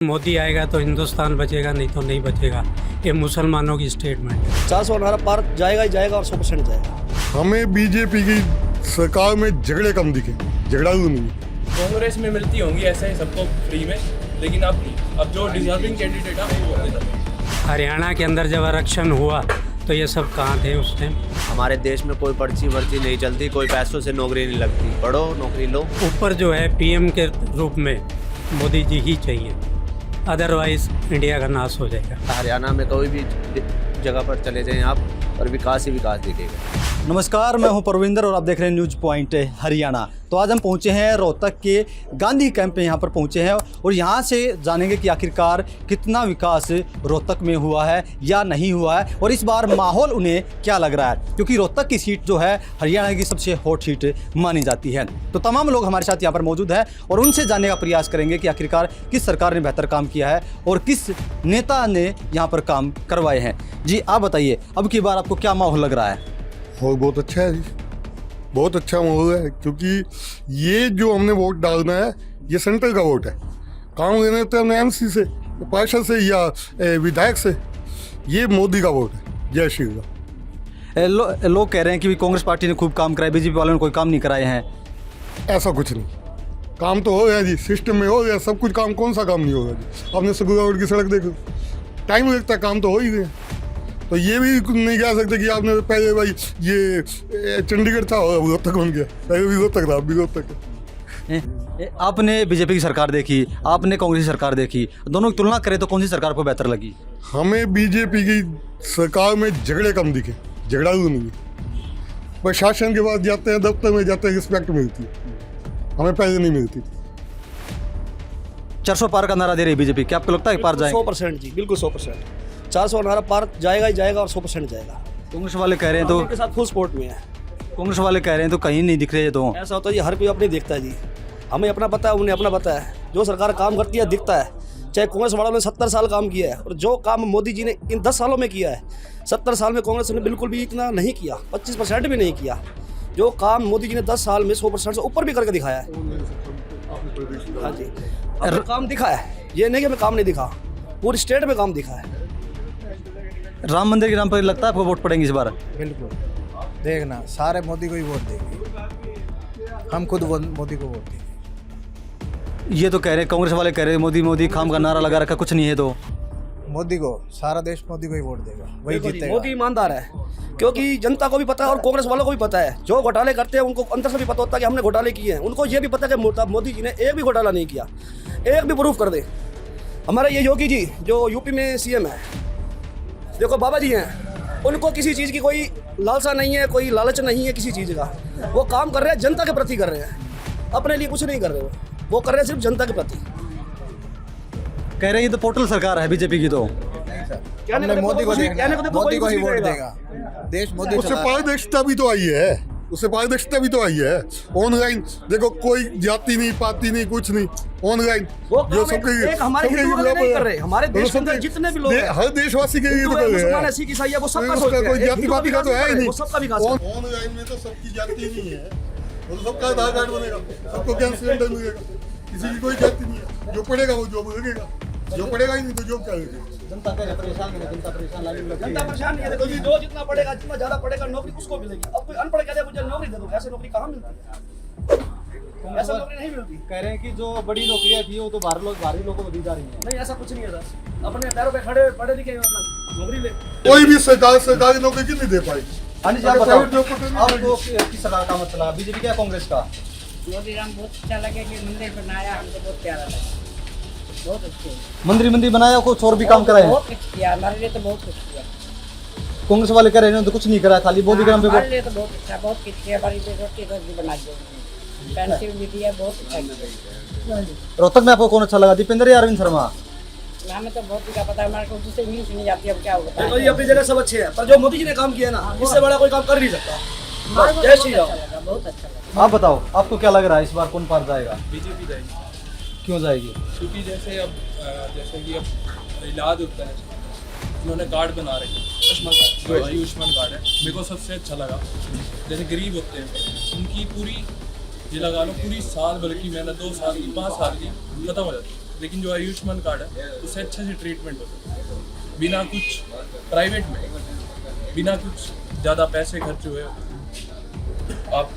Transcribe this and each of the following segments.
मोदी आएगा तो हिंदुस्तान बचेगा, नहीं तो नहीं बचेगा। ये मुसलमानों की स्टेटमेंट है। 418 पार जाएगा ही जाएगा और 100% जाएगा। हमें बीजेपी की सरकार में झगड़े कम दिखे, झगड़ालू नहीं। कांग्रेस में मिलती होंगी ऐसे सबको फ्री में, लेकिन अब जो डिजर्विंग कैंडिडेट है वो देता है। हरियाणा के अंदर जब आरक्षण हुआ तो ये सब कहाँ थे उस टाइम? हमारे देश में कोई पर्ची वर्ची नहीं चलती, कोई पैसों से नौकरी नहीं लगती। पढ़ो, नौकरी लो। ऊपर जो है पीएम के रूप में मोदी जी ही चाहिए, अदरवाइज इंडिया का नाश हो जाएगा। हरियाणा में कोई भी जगह पर चले जाएं आप, और विकास ही विकास दिखेगा। नमस्कार, मैं हूं परविंदर और आप देख रहे हैं न्यूज पॉइंट हरियाणा। तो आज हम पहुंचे हैं रोहतक के गांधी कैंप में, यहाँ पर पहुंचे हैं और यहाँ से जानेंगे कि आखिरकार कितना विकास रोहतक में हुआ है या नहीं हुआ है, और इस बार माहौल उन्हें क्या लग रहा है, क्योंकि रोहतक की सीट जो है हरियाणा की सबसे हॉट सीट मानी जाती है। तो तमाम लोग हमारे साथ यहाँ पर मौजूद हैं और उनसे जानने का प्रयास करेंगे कि आखिरकार किस सरकार ने बेहतर काम किया है और किस नेता ने यहाँ पर काम करवाए हैं। जी आप बताइए, अब की बार आपको क्या माहौल लग रहा है? और बहुत अच्छा है जी, बहुत अच्छा माहौल है, क्योंकि ये जो हमने वोट डालना है ये सेंटर का वोट है। काम लेने तो हमने एमसी से, पार्षद से या विधायक से, ये मोदी का वोट है। जय श्री राम। लोग कह रहे हैं कि कांग्रेस पार्टी ने खूब काम कराया, बीजेपी वालों ने कोई काम नहीं कराए हैं। ऐसा कुछ नहीं, काम तो हो गया जी, सिस्टम में हो गया सब कुछ। काम कौन सा काम नहीं होगा जी? आपने सगुरा रोड की सड़क देखो, टाइम लगता है, काम तो हो ही गया। तो ये भी नहीं कह सकते कि आपने पहले भाई ये चंडीगढ़ था रोहतक बन गया, पहले भी रोहतक था, अब भी रोहतक। आपने बीजेपी की सरकार देखी, आपने कांग्रेस की सरकार देखी, दोनों की तुलना करें तो कौन सी सरकार को बेहतर लगी? हमें बीजेपी की सरकार में झगड़े कम दिखे, झगड़ालू नहीं। प्रशासन के बाद जाते हैं, दफ्तर में जाते हैं, रिस्पेक्ट मिलती है, हमें पहले नहीं मिलती। 400 पार का नारा दे रही है बीजेपी, क्या आपको लगता है पार जाएंगे? 100% जी, बिल्कुल 100%। 418 पार जाएगा ही जाएगा और 100% जाएगा। कांग्रेस वाले कह रहे हैं तो उनके साथ फुल सपोर्ट में है। कांग्रेस वाले कह रहे हैं तो कहीं नहीं दिख रहे ये तो। ऐसा होता है जी, हर कोई अपने देखता है जी, हमें अपना पता है, उन्हें अपना पता है। जो सरकार काम करती है दिखता है। चाहे कांग्रेस वालों ने 70 साल काम किया है, और जो काम मोदी जी ने इन 10 सालों में किया है, 70 साल में कांग्रेस ने बिल्कुल भी इतना नहीं किया, 25% भी नहीं किया। जो काम मोदी जी ने 10 साल में 100% से ऊपर भी करके दिखाया है। हाँ जी, अब काम दिखा है, ये नहीं कि हमें काम नहीं दिखा, पूरी स्टेट में काम दिखा है। राम मंदिर के नाम पर लगता है आपको वोट पड़ेंगे इस बार? बिल्कुल, देखना सारे मोदी को ही वोट देंगे, हम खुद मोदी को वोट देंगे। ये तो कह रहे हैं, कांग्रेस वाले कह रहे हैं मोदी मोदी खाम का नारा लगा रखा, कुछ नहीं है तो मोदी को, सारा देश मोदी को ही वोट देगा, वही जीतेगा। मोदी ईमानदार है, क्योंकि जनता को भी पता है और कांग्रेस वालों को भी पता है। जो घोटाले करते हैं उनको अंदर से भी पता होता है कि हमने घोटाले किए हैं। उनको ये भी पता है कि मोदी जी ने एक भी घोटाला नहीं किया, एक भी प्रूफ कर दे। हमारे ये योगी जी जो यूपी में सीएम है, देखो बाबा जी हैं, उनको किसी चीज़ की कोई लालसा नहीं है, कोई लालच नहीं है किसी चीज़ का। वो काम कर रहे हैं, जनता के प्रति कर रहे हैं, अपने लिए कुछ नहीं कर रहे। वो कर रहे हैं सिर्फ जनता के प्रति। कह रहे हैं ये तो पोर्टल सरकार है बीजेपी की, तो हमने मोदी को देखना, मोदी को ही वोट देगा देश। मोदी उससे पारदर्शिता भी तो आई है, उससे पारदर्शिता भी तो आई है। ऑनलाइन देखो, कोई जाति नहीं, पाती नहीं, कुछ नहीं, ऑनलाइन जो सबके हमारे देश के अंदर जितने भी लोग हैं, हर देशवासी के लिए तो कर रहे हैं। सिख ईसाई है, वो सबका कोई जाति पाति का तो है ही नहीं। सबका विकास। ऑनलाइन में तो सबकी जाति नहीं है, वो तो सबका आधार कार्ड बनेगा, सबको गैस सिलेंडर मिलेगा, किसी की कोई जाति नहीं है। जो पढ़ेगा वो जॉब लगेगा, जो पढ़ेगा ही नहीं तो जॉब क्या लगेगा? जनता परेशान है, जनता परेशान नहीं है। देखो जी, जो जितना पढ़ेगा, जितना ज्यादा पढ़ेगा, नौकरी उसको मिलेगी। अब कोई अनपढ़ कहते हैं मुझे नौकरी दे दो, ऐसे नौकरी कहाँ मिलती है? ऐसा नौकरी नहीं मिलती। कह रहे हैं कि जो बड़ी नौकरियां थी वो तो भारी लोगों को दी जा रही है। नहीं, ऐसा कुछ नहीं है सर। अपने पैरों पे खड़े पढ़े लिखे नौकरी ले। कोई भी सरकारी नौकरी क्यों नहीं दे पाएगी? आपको किस सरकार का मतलब लगा, बीजेपी का कांग्रेस का? मोदी राम बहुत अच्छा लगे कि मंदिर बनाया, हमको बहुत प्यारा लगा, बहुत अच्छे। मंदिर बनाया, कुछ और भी काम कराए? बहुत कुछ किया हमारे लिए, तो बहुत कुछ किया। कांग्रेस वाले कह रहे हैं तो कुछ नहीं करा, खाली मोदी के नाम पे। हमारे लिए तो बहुत अच्छा, बहुत कुछ किया। हमारी रोटी सब्जी बना दी, पेंसिल भी दिया, बहुत अच्छा किया। रोहतक में आपको कौन अच्छा लगा, दीपेंद्र या अरविंद शर्मा? हमें तो बहुत का पता है, हमारे को दूसरे इंग्लिश नहीं आती, अब क्या होगा। तो ये अपनी जगह सब अच्छे हैं, पर जो मोदी जी ने काम किया ना, इससे बड़ा कोई काम कर नहीं सकता। जय श्री राम। बहुत अच्छा लगा। आप बताओ, आपको क्या लग रहा है इस बार कौन पार जाएगा? बीजेपी जाएगी, क्यों जाएगी? क्योंकि जैसे कि अब इलाज होता है, उन्होंने कार्ड बना रखे हैं, जो आयुष्मान कार्ड है, मेरे को सबसे अच्छा लगा। जैसे गरीब होते हैं उनकी पूरी, ये लगा लो पूरी साल भर की मेहनत, 2 साल की, 5 साल की खत्म हो जाती है। लेकिन जो आयुष्मान कार्ड है उससे अच्छे से ट्रीटमेंट होता है, बिना कुछ प्राइवेट में, बिना कुछ ज़्यादा पैसे खर्च हुए। आप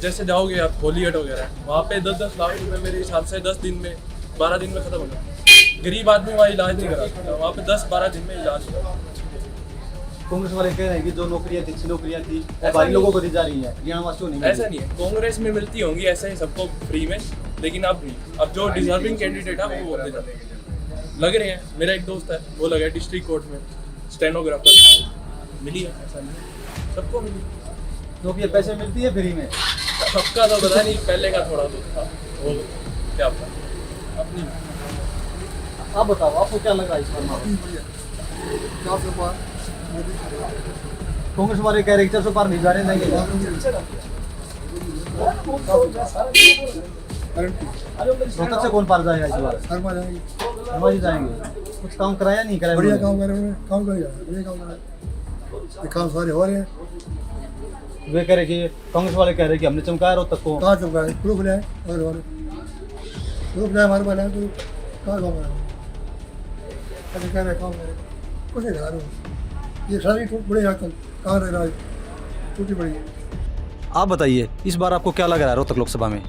जैसे जाओगे आप होलियट वगैरह, वहाँ पे 10-10 लाख रुपए मेरे हिसाब से 10 दिन में 12 दिन में ख़त्म हो जाता। गरीब आदमी वहाँ इलाज नहीं करा सकता, वहाँ पे 10-12 दिन में इलाज होता। कांग्रेस वाले कह रहे हैं कि जो नौकरियां थी, 6 नौकरियां थी, वो बाकी लोगों को दी जा रही है, हरियाणा वासियों नहीं। ऐसा नहीं है, कांग्रेस में मिलती होंगी ऐसे ही सबको फ्री में, लेकिन अब जो डिजर्विंग कैंडिडेट है वो दे जाते हैं। लग रहे हैं, मेरा एक दोस्त है वो लगा डिस्ट्रिक्ट कोर्ट में स्टेनोग्राफर, मिली है, ऐसा नहीं सबको मिली। नौकरियां पैसे मिलती है फ्री में, सबका तो पता नहीं, पहले का थोड़ा तो था वो क्या पता अपनी। आप बताओ आपको क्या लगा इस बार माहौल? कांग्रेस वाले कह रहे हैं 400 पार नहीं जा रहे, नहीं रोहतक से कौन पार जाएगा इस बार? शर्मा जी जाएंगे। कुछ काम कराया नहीं कराया? बढ़िया काम कर रहे हैं, काम करेगा, बढ़िया काम कर रहे हैं, ये काम सारे हो रहे हैं। वे कह रहे कि कांग्रेस वाले कह रहे कि हमने चमकाया रोहतक को। कहाँ चमका है? प्रूफ लाए और प्रूफ लाए हमारे पास, तो कहाँ काम करेगा? ऐसे कह रहे काम करेगा, कुछ नहीं करा रहे। ये सारी बड़े आजकल कहाँ रह रहा है, टूटी बड़ी है। आप बताइए इस बार आपको क्या लग रहा है रोहतक लोकसभा में?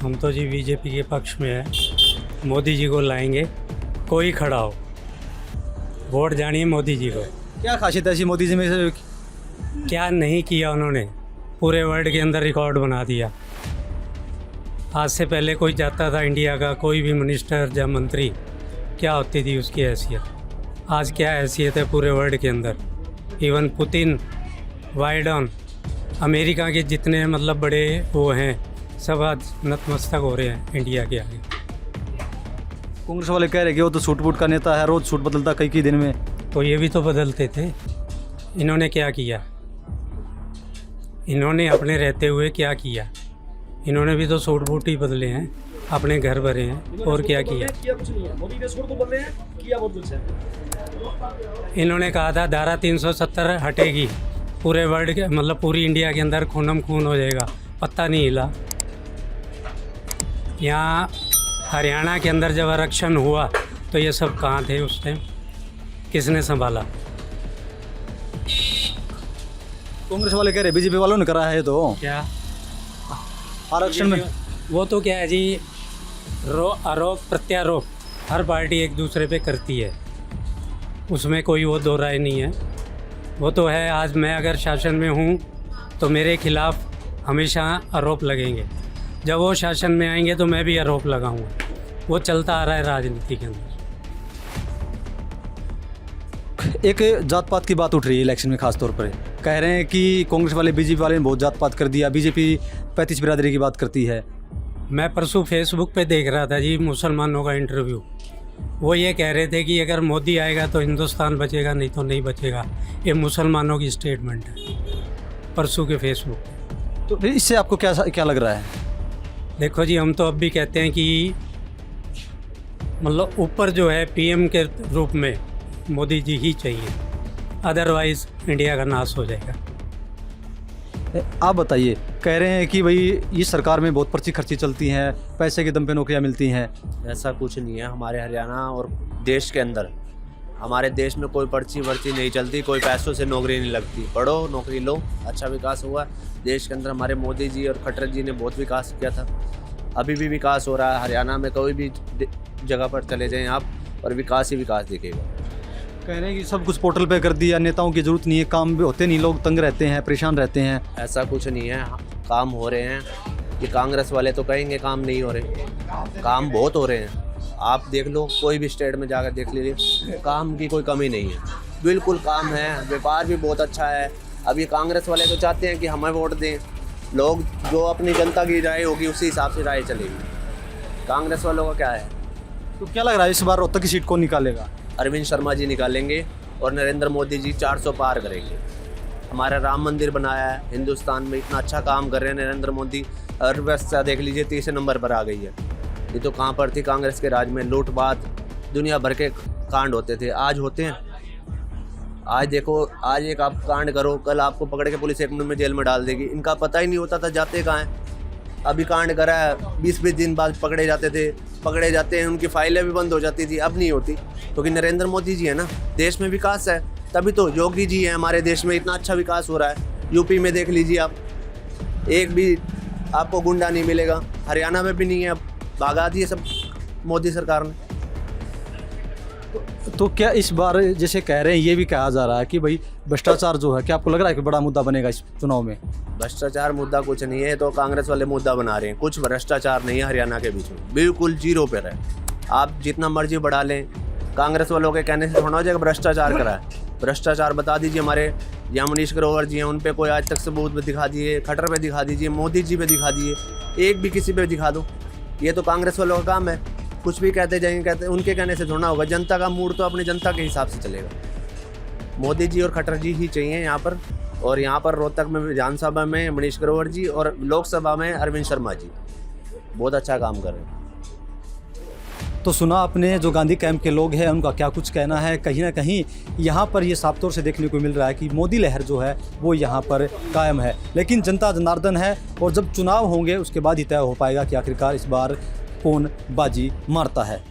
हम तो जी बीजेपी के पक्ष में है, मोदी जी को लाएंगे, कोई खड़ा हो, वोट जानिए मोदी जी को। क्या खासियत है ऐसी मोदी जी में से? क्या नहीं किया उन्होंने, पूरे वर्ल्ड के अंदर रिकॉर्ड बना दिया। आज से पहले कोई जाता था इंडिया का, कोई भी मिनिस्टर या मंत्री, क्या होती थी उसकी हैसियत, आज क्या हैसियत है पूरे वर्ल्ड के अंदर। इवन पुतिन, बाइडेन, अमेरिका के जितने मतलब बड़े वो हैं, सब आज नतमस्तक हो रहे हैं इंडिया के आगे। कांग्रेस वाले कह रहे हैं कि वो तो सूट बूट का नेता है, रोज सूट बदलता कई दिन में। तो ये भी तो बदलते थे, इन्होंने क्या किया? इन्होंने अपने रहते हुए क्या किया? इन्होंने भी तो सूट बूट ही बदले हैं, अपने घर भरे हैं, और क्या किया? इन्होंने कहा था धारा 370 हटेगी, पूरे वर्ल्ड के मतलब पूरी इंडिया के अंदर खूनम खून हो जाएगा, पत्ता नहीं हिला। यहाँ हरियाणा के अंदर जब आरक्षण हुआ तो ये सब कहाँ थे उस टाइम, किसने संभाला? कांग्रेस वाले कह रहे बीजेपी वालों ने करा है तो क्या आरक्षण में? वो तो क्या है जी, आरोप प्रत्यारोप हर पार्टी एक दूसरे पे करती है, उसमें कोई वो दो राय नहीं है। वो तो है, आज मैं अगर शासन में हूँ तो मेरे खिलाफ हमेशा आरोप लगेंगे, जब वो शासन में आएंगे तो मैं भी आरोप लगाऊंगा। वो चलता आ रहा है राजनीति के अंदर। एक जात पात की बात उठ रही है इलेक्शन में, खास तौर पर कह रहे हैं कि कांग्रेस वाले बीजेपी वाले ने बहुत जात पात कर दिया, बीजेपी 35 बिरादरी की बात करती है। मैं परसों फेसबुक पे देख रहा था जी मुसलमानों का इंटरव्यू, वो ये कह रहे थे कि अगर मोदी आएगा तो हिंदुस्तान बचेगा, नहीं तो नहीं बचेगा। ये मुसलमानों की स्टेटमेंट है परसों के फेसबुक पे। तो इससे आपको क्या लग रहा है? देखो जी, हम तो अब भी कहते हैं कि मतलब ऊपर जो है पीएम के रूप में मोदी जी ही चाहिए, अदरवाइज़ इंडिया का नाश हो जाएगा। आप बताइए, कह रहे हैं कि भाई ये सरकार में बहुत पर्ची खर्ची चलती हैं, पैसे के दम पे नौकरियां मिलती हैं। ऐसा कुछ नहीं है। हमारे हरियाणा और देश के अंदर, हमारे देश में कोई पर्ची वर्ची नहीं चलती, कोई पैसों से नौकरी नहीं लगती। पढ़ो, नौकरी लो, अच्छा विकास हुआ देश के अंदर। हमारे मोदी जी और खट्टर जी ने बहुत विकास किया था, अभी भी विकास हो रहा है। हरियाणा में कोई भी जगह पर चले जाएं आप और विकास ही विकास दिखेगा। कह रहे हैं कि सब कुछ पोर्टल पे कर दिया, नेताओं की ज़रूरत नहीं है, काम भी होते नहीं, लोग तंग रहते हैं, परेशान रहते हैं। ऐसा कुछ नहीं है, काम हो रहे हैं। ये कांग्रेस वाले तो कहेंगे काम नहीं हो रहे, काम बहुत हो रहे हैं। आप देख लो, कोई भी स्टेट में जाकर देख लीजिए, काम की कोई कमी नहीं है, बिल्कुल काम है। व्यापार भी बहुत अच्छा है। अब ये कांग्रेस वाले तो चाहते हैं कि हमें वोट दें, लोग जो अपनी जनता की राय होगी उसी हिसाब से राय चलेगी। कांग्रेस वालों का क्या है? तो क्या लग रहा है इस बार रोहतक की सीट कौन निकालेगा? अरविंद शर्मा जी निकालेंगे और नरेंद्र मोदी जी 400 पार करेंगे। हमारा राम मंदिर बनाया है, हिंदुस्तान में इतना अच्छा काम कर रहे हैं नरेंद्र मोदी। अर्थव्यवस्था देख लीजिए, 30 नंबर पर आ गई है। ये तो कहाँ पर थी कांग्रेस के राज में, लूटपाट, दुनिया भर के कांड होते थे, आज होते हैं। आज देखो, आज एक आप कांड करो, कल आपको पकड़ के पुलिस 1 मिनट में जेल में डाल देगी। इनका पता ही नहीं होता था जाते कहाँ हैं। अभी कांड करा है, 20-20 दिन बाद पकड़े जाते थे, पकड़े जाते हैं, उनकी फाइलें भी बंद हो जाती थी, अब नहीं होती क्योंकि नरेंद्र मोदी जी है ना। देश में विकास है, तभी तो योगी जी हैं हमारे देश में, इतना अच्छा विकास हो रहा है। यूपी में देख लीजिए आप, एक भी आपको गुंडा नहीं मिलेगा, हरियाणा में भी नहीं है, अब भागा दिए सब मोदी सरकार ने। तो क्या इस बार जैसे कह रहे हैं, ये भी कहा जा रहा है कि भाई भ्रष्टाचार जो है, क्या आपको लग रहा है कि बड़ा मुद्दा बनेगा इस चुनाव में? भ्रष्टाचार मुद्दा कुछ नहीं है, तो कांग्रेस वाले मुद्दा बना रहे हैं। कुछ भ्रष्टाचार नहीं है हरियाणा के बीच में, बिल्कुल जीरो पे है। आप जितना मर्जी बढ़ा लें, कांग्रेस वालों के कहने से थोड़ा हो जाएगा भ्रष्टाचार करा है। भ्रष्टाचार बता दीजिए, हमारे यहाँ मनीष ग्रोवर जी हैं, उन पे कोई आज तक सबूत पे दिखा दिए, खट्टर पे दिखा दीजिए, मोदी जी पे दिखा दिए, एक भी किसी पे दिखा दो। ये तो कांग्रेस वालों का काम है, कुछ भी कहते जाएंगे, कहते उनके कहने से थोड़ा होगा। जनता का मूड तो अपनी जनता के हिसाब से चलेगा। मोदी जी और खट्टर जी ही चाहिए यहाँ पर, और यहाँ पर रोहतक में विधानसभा में मनीष ग्रोवर जी और लोकसभा में अरविंद शर्मा जी बहुत अच्छा काम कर रहे हैं। तो सुना आपने जो गांधी कैंप के लोग हैं उनका क्या कुछ कहना है। कहीं ना कहीं यहाँ पर ये साफ तौर से देखने को मिल रहा है कि मोदी लहर जो है वो यहाँ पर कायम है, लेकिन जनता जनार्दन है, और जब चुनाव होंगे उसके बाद ही तय हो पाएगा कि आखिरकार इस बार कौन बाजी मारता है।